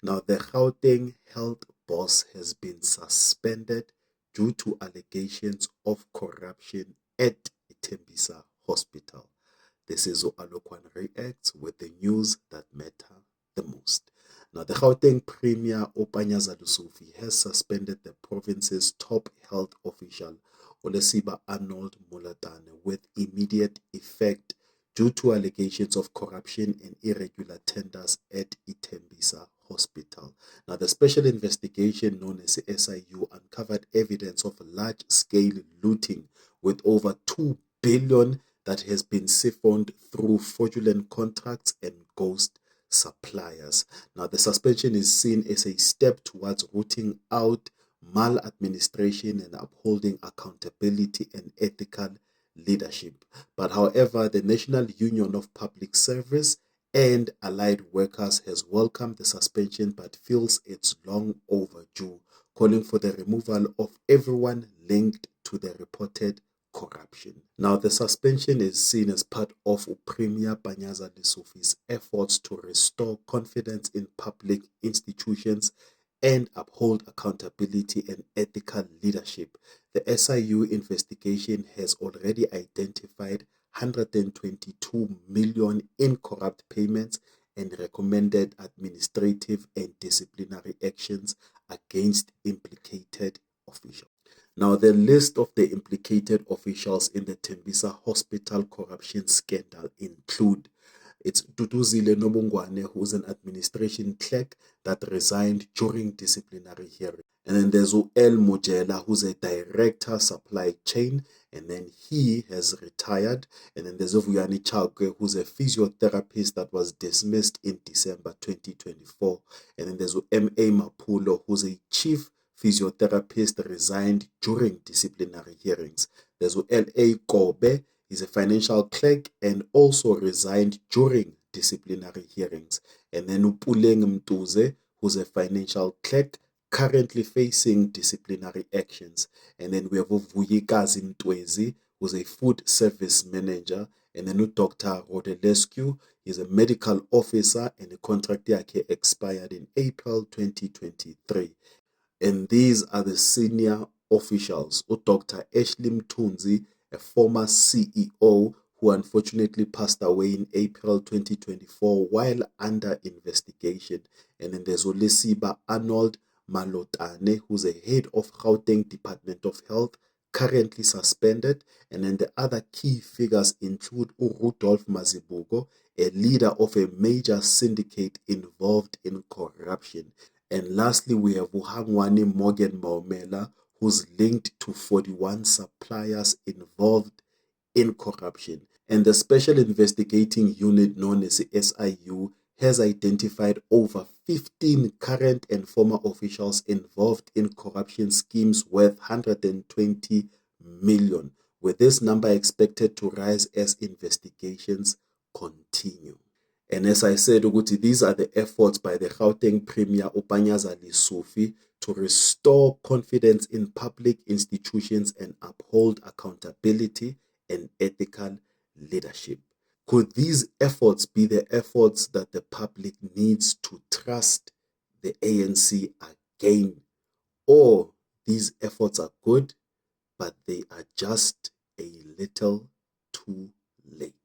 Now, the Gauteng health boss has been suspended due to allegations of corruption at Itembisa Hospital. This is Alokwan Reacts with the news that matter the most. Now, the Gauteng Premier Opanyaza Lusufi has suspended the province's top health official, Olesiba Arnold Mulatane, with immediate effect due to allegations of corruption and irregular tenders at Itembisa Hospital. Now, the special investigation known as the SIU uncovered evidence of large-scale looting with over 2 billion that has been siphoned through fraudulent contracts and ghost suppliers. Now, the suspension is seen as a step towards rooting out maladministration and upholding accountability and ethical leadership. But however, the National Union of Public Service and Allied Workers has welcomed the suspension but feels it's long overdue, calling for the removal of everyone linked to the reported corruption. Now, the suspension is seen as part of Premier Panyaza Lesufi's efforts to restore confidence in public institutions and uphold accountability and ethical leadership. The SIU investigation has already identified 122 million in corrupt payments and recommended administrative and disciplinary actions against implicated officials. Now, the list of the implicated officials in the Tembisa Hospital corruption scandal include it's Duduzile Nobungwane, who's an administration clerk that resigned during disciplinary hearing. And then there's El Mujela, who's a director supply chain, and then he has retired. And then there's Ovuyani Chauke, who's a physiotherapist that was dismissed in December 2024. And then there's M.A. Mapulo, who's a chief physiotherapist, resigned during disciplinary hearings. There's L.A. Kobe. He's a financial clerk and also resigned during disciplinary hearings. And then Upuleng Mtuze, who's a financial clerk, currently facing disciplinary actions. And then we have Vuyikazi Ntwezi, who's a food service manager. And then Dr. Rodelescu, he's a medical officer and the contract yake expired in April 2023. And these are the senior officials. Dr. Ashley Mtunzi, a former CEO who unfortunately passed away in April 2024 while under investigation. And then there's Olesiba Arnold Malotane, who's a head of Gauteng Department of Health, currently suspended. And then the other key figures include Rudolph Mazibuko, a leader of a major syndicate involved in corruption. And lastly, we have Uhangwani Morgan Maumela, who's linked to 41 suppliers involved in corruption. And the Special Investigating Unit known as the SIU has identified over 15 current and former officials involved in corruption schemes worth 120 million, with this number expected to rise as investigations continue. And as I said, these are the efforts by the Gauteng Premier Opanyaza Lesufi to restore confidence in public institutions and uphold accountability and ethical leadership. Could these efforts be the efforts that the public needs to trust the ANC again? Or these efforts are good, but they are just a little too late?